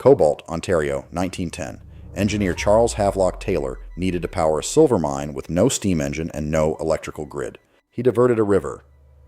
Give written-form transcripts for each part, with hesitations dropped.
Cobalt, Ontario, 1910. Engineer Charles Havelock Taylor needed to power a silver mine with no steam engine and no electrical grid. He diverted a river.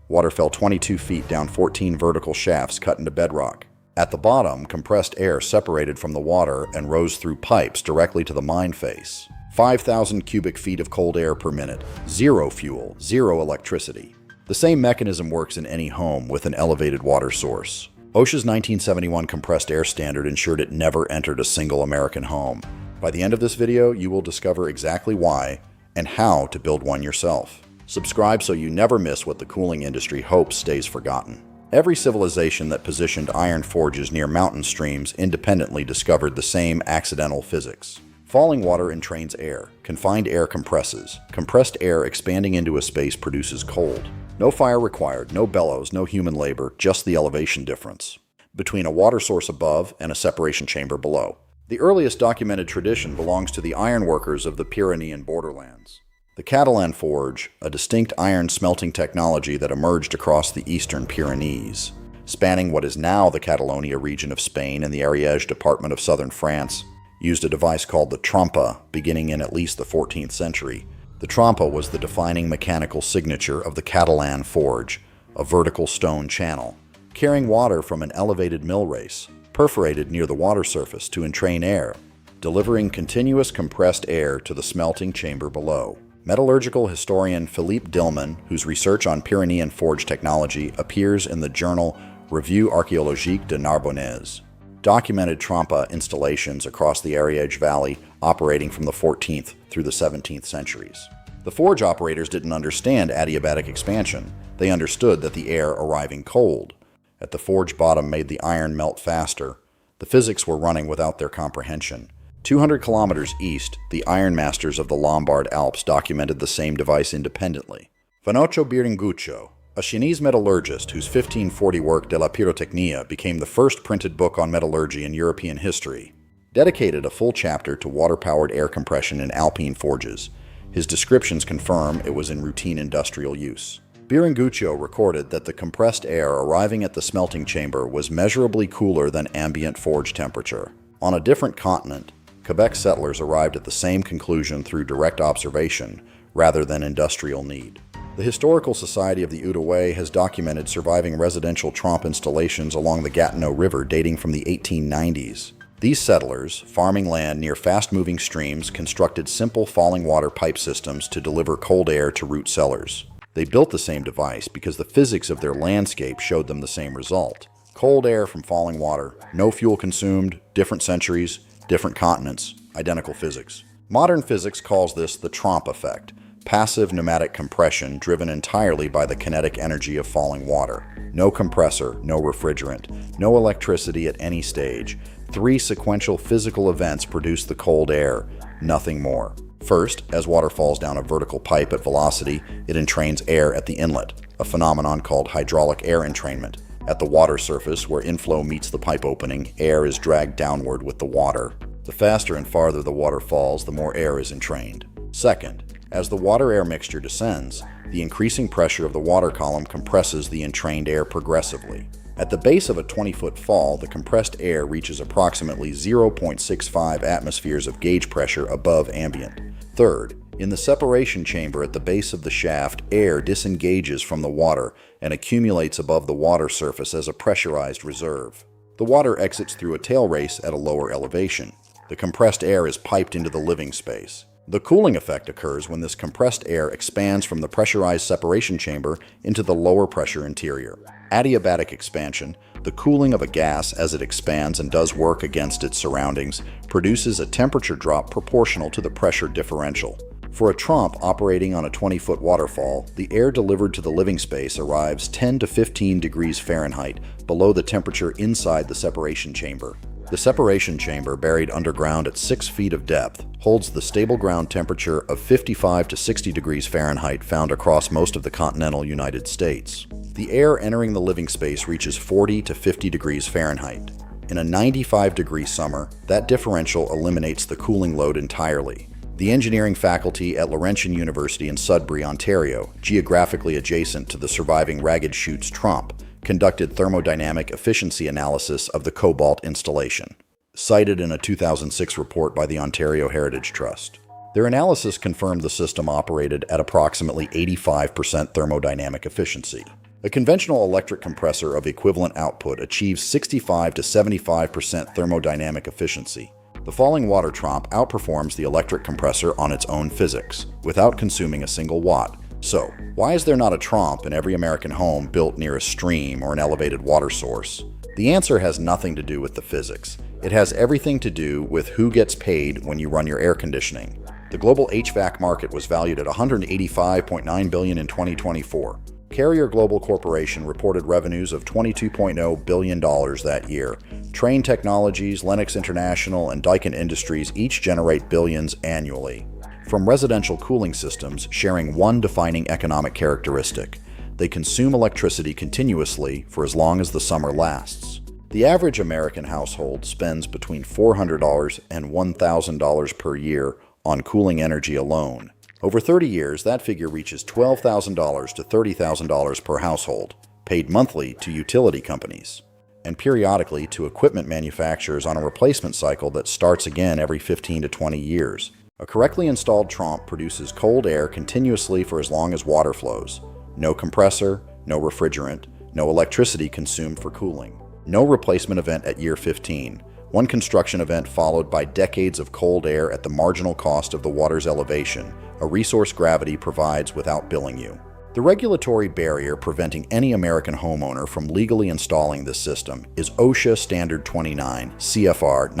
Water fell 22 feet down 14 vertical shafts cut into bedrock. At the bottom, compressed air separated from the water and rose through pipes directly to the mine face. 5,000 cubic feet of cold air per minute. Zero fuel, zero electricity. The same mechanism works in any home with an elevated water source. OSHA's 1971 compressed air standard ensured it never entered a single American home. By the end of this video, you will discover exactly why and how to build one yourself. Subscribe so you never miss what the cooling industry hopes stays forgotten. Every civilization that positioned iron forges near mountain streams independently discovered the same accidental physics. Falling water entrains air. Confined air compresses. Compressed air expanding into a space produces cold. No fire required, no bellows, no human labor, just the elevation difference between a water source above and a separation chamber below. The earliest documented tradition belongs to the ironworkers of the Pyrenean borderlands. The Catalan forge, a distinct iron smelting technology that emerged across the eastern Pyrenees, spanning what is now the Catalonia region of Spain and the Ariège department of southern France, used a device called the Trompe, beginning in at least the 14th century. The Trompe was the defining mechanical signature of the Catalan forge, a vertical stone channel, carrying water from an elevated mill race, perforated near the water surface to entrain air, delivering continuous compressed air to the smelting chamber below. Metallurgical historian Philippe Dillman, whose research on Pyrenean forge technology appears in the journal Revue archéologique de Narbonnaise, documented Trompe installations across the Ariège Valley operating from the 14th through the 17th centuries. The forge operators didn't understand adiabatic expansion. They understood that the air arriving cold at the forge bottom made the iron melt faster. The physics were running without their comprehension. 200 kilometers east, the ironmasters of the Lombard Alps documented the same device independently. Vannoccio Biringuccio, a Chinese metallurgist whose 1540 work De la Pyrotechnia became the first printed book on metallurgy in European history, dedicated a full chapter to water-powered air compression in alpine forges. His descriptions confirm it was in routine industrial use. Biringuccio recorded that the compressed air arriving at the smelting chamber was measurably cooler than ambient forge temperature. On a different continent, Quebec settlers arrived at the same conclusion through direct observation rather than industrial need. The Historical Society of the Outaouais has documented surviving residential Trompe installations along the Gatineau River dating from the 1890s. These settlers, farming land near fast-moving streams, constructed simple falling water pipe systems to deliver cold air to root cellars. They built the same device because the physics of their landscape showed them the same result. Cold air from falling water, no fuel consumed, different centuries, different continents, identical physics. Modern physics calls this the Trompe effect, passive pneumatic compression driven entirely by the kinetic energy of falling water. No compressor, no refrigerant, no electricity at any stage. 3 sequential physical events produce the cold air, nothing more. First, as water falls down a vertical pipe at velocity, it entrains air at the inlet, a phenomenon called hydraulic air entrainment. At the water surface, where inflow meets the pipe opening, air is dragged downward with the water. The faster and farther the water falls, the more air is entrained. Second, as the water-air mixture descends, the increasing pressure of the water column compresses the entrained air progressively. At the base of a 20-foot fall, the compressed air reaches approximately 0.65 atmospheres of gauge pressure above ambient. Third, in the separation chamber at the base of the shaft, air disengages from the water and accumulates above the water surface as a pressurized reserve. The water exits through a tail race at a lower elevation. The compressed air is piped into the living space. The cooling effect occurs when this compressed air expands from the pressurized separation chamber into the lower pressure interior. Adiabatic expansion, the cooling of a gas as it expands and does work against its surroundings, produces a temperature drop proportional to the pressure differential. For a Trompe operating on a 20-foot waterfall, the air delivered to the living space arrives 10 to 15 degrees Fahrenheit below the temperature inside the separation chamber. The separation chamber, buried underground at 6 feet of depth, holds the stable ground temperature of 55 to 60 degrees Fahrenheit found across most of the continental United States. The air entering the living space reaches 40 to 50 degrees Fahrenheit. In a 95-degree summer, that differential eliminates the cooling load entirely. The engineering faculty at Laurentian University in Sudbury, Ontario, geographically adjacent to the surviving Ragged Chutes Trompe, conducted thermodynamic efficiency analysis of the Cobalt installation. cited in a 2006 report by the Ontario Heritage Trust. Their analysis confirmed the system operated at approximately 85% thermodynamic efficiency. A conventional electric compressor of equivalent output achieves 65 to 75% thermodynamic efficiency. The falling water Trompe outperforms the electric compressor on its own physics, without consuming a single watt. So, why is there not a Trompe in every American home built near a stream or an elevated water source? The answer has nothing to do with the physics. It has everything to do with who gets paid when you run your air conditioning. The global HVAC market was valued at $185.9 billion in 2024. Carrier Global Corporation reported revenues of $22.0 billion that year. Trane Technologies, Lennox International, and Daikin Industries each generate billions annually. From residential cooling systems sharing one defining economic characteristic: they consume electricity continuously for as long as the summer lasts. The average American household spends between $400 and $1,000 per year on cooling energy alone. Over 30 years, that figure reaches $12,000 to $30,000 per household, paid monthly to utility companies, and periodically to equipment manufacturers on a replacement cycle that starts again every 15 to 20 years. A correctly installed Trompe produces cold air continuously for as long as water flows. No compressor, no refrigerant, no electricity consumed for cooling. No replacement event at year 15. One construction event followed by decades of cold air at the marginal cost of the water's elevation, a resource gravity provides without billing you. The regulatory barrier preventing any American homeowner from legally installing this system is OSHA Standard 29, CFR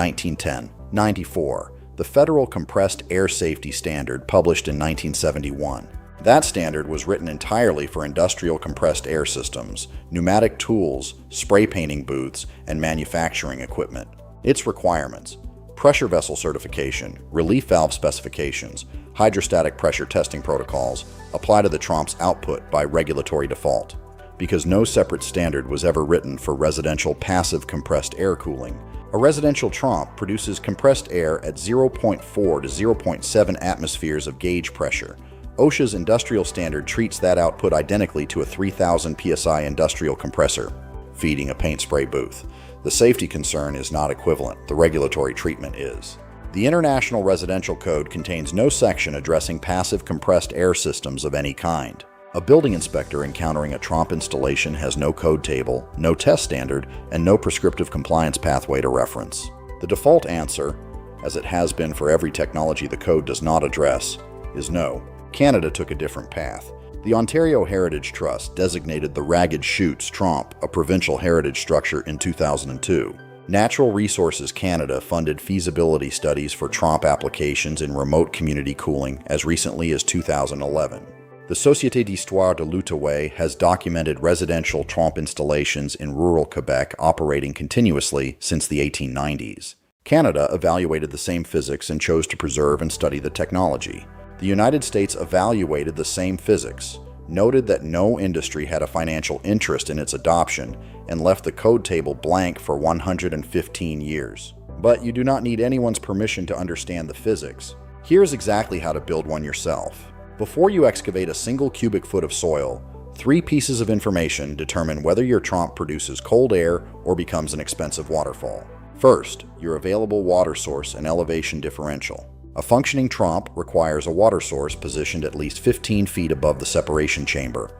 1910-94, the federal compressed air safety standard published in 1971. That standard was written entirely for industrial compressed air systems, pneumatic tools, spray painting booths, and manufacturing equipment. Its requirements: pressure vessel certification, relief valve specifications, hydrostatic pressure testing protocols apply to the Trompe's output by regulatory default. Because no separate standard was ever written for residential passive compressed air cooling, a residential Trompe produces compressed air at 0.4 to 0.7 atmospheres of gauge pressure. OSHA's industrial standard treats that output identically to a 3,000 psi industrial compressor, feeding a paint spray booth. The safety concern is not equivalent, the regulatory treatment is. The International Residential Code contains no section addressing passive compressed air systems of any kind. A building inspector encountering a Trompe installation has no code table, no test standard, and no prescriptive compliance pathway to reference. The default answer, as it has been for every technology the code does not address, is no. Canada took a different path. The Ontario Heritage Trust designated the Ragged Chutes Trompe a provincial heritage structure in 2002. Natural Resources Canada funded feasibility studies for Trompe applications in remote community cooling as recently as 2011. The Société d'Histoire de l'Outaouais has documented residential Trompe installations in rural Quebec operating continuously since the 1890s. Canada evaluated the same physics and chose to preserve and study the technology. The United States evaluated the same physics, noted that no industry had a financial interest in its adoption, and left the code table blank for 115 years. But you do not need anyone's permission to understand the physics. Here's exactly how to build one yourself. Before you excavate a single cubic foot of soil, 3 pieces of information determine whether your Trompe produces cold air or becomes an expensive waterfall. First, your available water source and elevation differential. A functioning Trompe requires a water source positioned at least 15 feet above the separation chamber,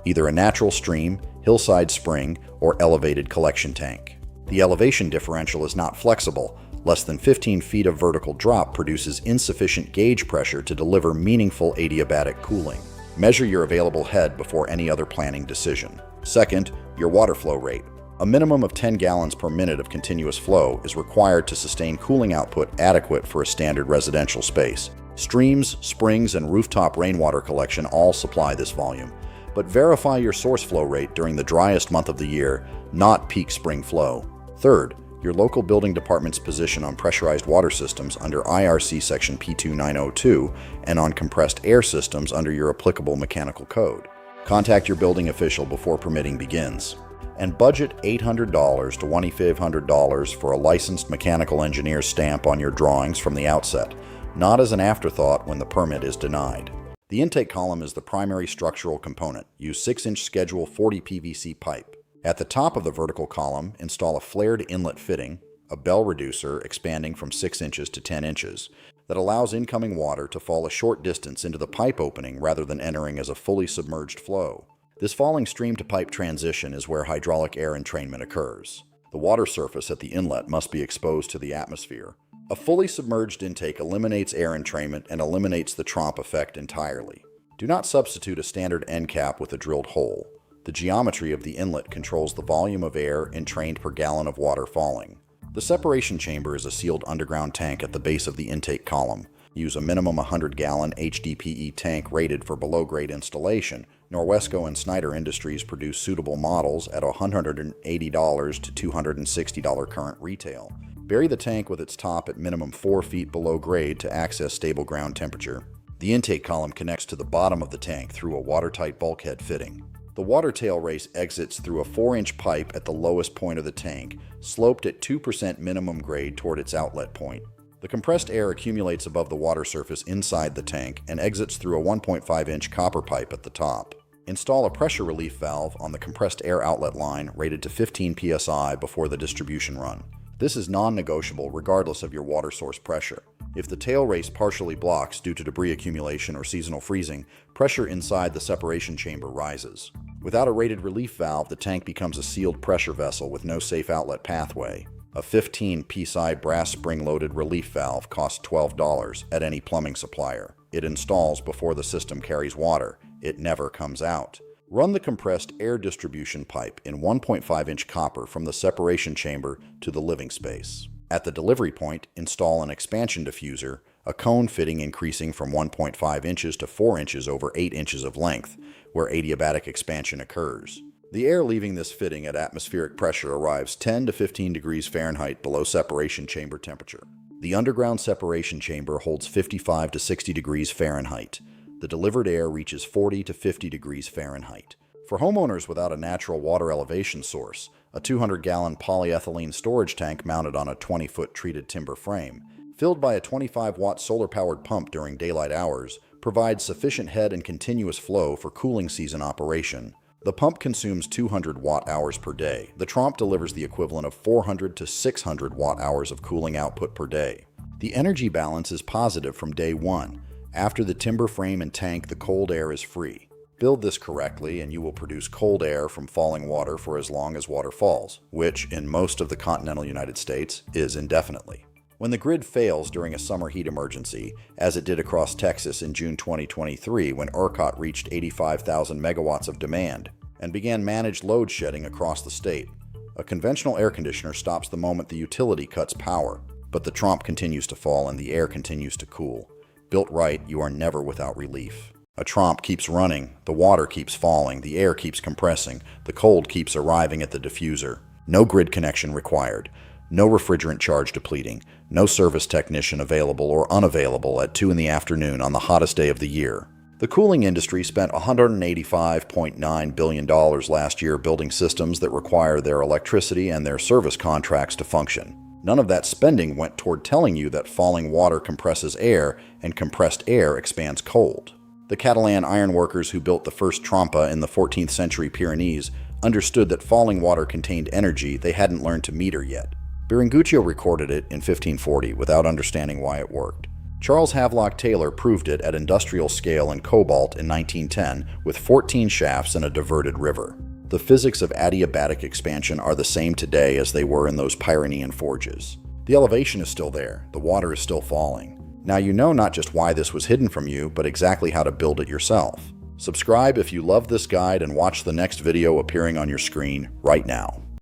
either a natural stream, hillside spring, or elevated collection tank. The elevation differential is not flexible. Less than 15 feet of vertical drop produces insufficient gauge pressure to deliver meaningful adiabatic cooling. Measure your available head before any other planning decision. Second, your water flow rate. A minimum of 10 gallons per minute of continuous flow is required to sustain cooling output adequate for a standard residential space. Streams, springs, and rooftop rainwater collection all supply this volume, but verify your source flow rate during the driest month of the year, not peak spring flow. Third, your local building department's position on pressurized water systems under IRC Section P2902 and on compressed air systems under your applicable mechanical code. Contact your building official before permitting begins. And budget $800 to $2,500 for a licensed mechanical engineer's stamp on your drawings from the outset, not as an afterthought when the permit is denied. The intake column is the primary structural component. Use 6-inch Schedule 40 PVC pipe. At the top of the vertical column, install a flared inlet fitting, a bell reducer expanding from 6 inches to 10 inches, that allows incoming water to fall a short distance into the pipe opening rather than entering as a fully submerged flow. This falling stream-to-pipe transition is where hydraulic air entrainment occurs. The water surface at the inlet must be exposed to the atmosphere. A fully submerged intake eliminates air entrainment and eliminates the Trompe effect entirely. Do not substitute a standard end cap with a drilled hole. The geometry of the inlet controls the volume of air entrained per gallon of water falling. The separation chamber is a sealed underground tank at the base of the intake column. Use a minimum 100-gallon HDPE tank rated for below-grade installation. Norwesco and Snyder Industries produce suitable models at $180 to $260 current retail. Bury the tank with its top at minimum 4 feet below grade to access stable ground temperature. The intake column connects to the bottom of the tank through a watertight bulkhead fitting. The water tail race exits through a 4-inch pipe at the lowest point of the tank, sloped at 2% minimum grade toward its outlet point. The compressed air accumulates above the water surface inside the tank and exits through a 1.5-inch copper pipe at the top. Install a pressure relief valve on the compressed air outlet line rated to 15 psi before the distribution run. This is non-negotiable regardless of your water source pressure. If the tail race partially blocks due to debris accumulation or seasonal freezing, pressure inside the separation chamber rises. Without a rated relief valve, the tank becomes a sealed pressure vessel with no safe outlet pathway. A 15 psi brass spring-loaded relief valve costs $12 at any plumbing supplier. It installs before the system carries water. It never comes out. Run the compressed air distribution pipe in 1.5-inch copper from the separation chamber to the living space. At the delivery point, install an expansion diffuser, a cone fitting increasing from 1.5 inches to 4 inches over 8 inches of length, where adiabatic expansion occurs. The air leaving this fitting at atmospheric pressure arrives 10 to 15 degrees Fahrenheit below separation chamber temperature. The underground separation chamber holds 55 to 60 degrees Fahrenheit. The delivered air reaches 40 to 50 degrees Fahrenheit. For homeowners without a natural water elevation source, a 200-gallon polyethylene storage tank mounted on a 20-foot treated timber frame, filled by a 25-watt solar-powered pump during daylight hours, provides sufficient head and continuous flow for cooling season operation. The pump consumes 200 watt-hours per day. The Trompe delivers the equivalent of 400 to 600 watt-hours of cooling output per day. The energy balance is positive from day one. After the timber frame and tank, the cold air is free. Build this correctly and you will produce cold air from falling water for as long as water falls, which, in most of the continental United States, is indefinitely. When the grid fails during a summer heat emergency, as it did across Texas in June 2023 when ERCOT reached 85,000 megawatts of demand and began managed load shedding across the state, a conventional air conditioner stops the moment the utility cuts power, but the Trompe continues to fall and the air continues to cool. Built right, you are never without relief. A Trompe keeps running, the water keeps falling, the air keeps compressing, the cold keeps arriving at the diffuser. No grid connection required. No refrigerant charge depleting, no service technician available or unavailable at 2 in the afternoon on the hottest day of the year. The cooling industry spent $185.9 billion last year building systems that require their electricity and their service contracts to function. None of that spending went toward telling you that falling water compresses air and compressed air expands cold. The Catalan ironworkers who built the first Trompe in the 14th century Pyrenees understood that falling water contained energy they hadn't learned to meter yet. Biringuccio recorded it in 1540 without understanding why it worked. Charles Havelock Taylor proved it at industrial scale in Cobalt in 1910 with 14 shafts in a diverted river. The physics of adiabatic expansion are the same today as they were in those Pyrenean forges. The elevation is still there, the water is still falling. Now you know not just why this was hidden from you, but exactly how to build it yourself. Subscribe if you love this guide and watch the next video appearing on your screen right now.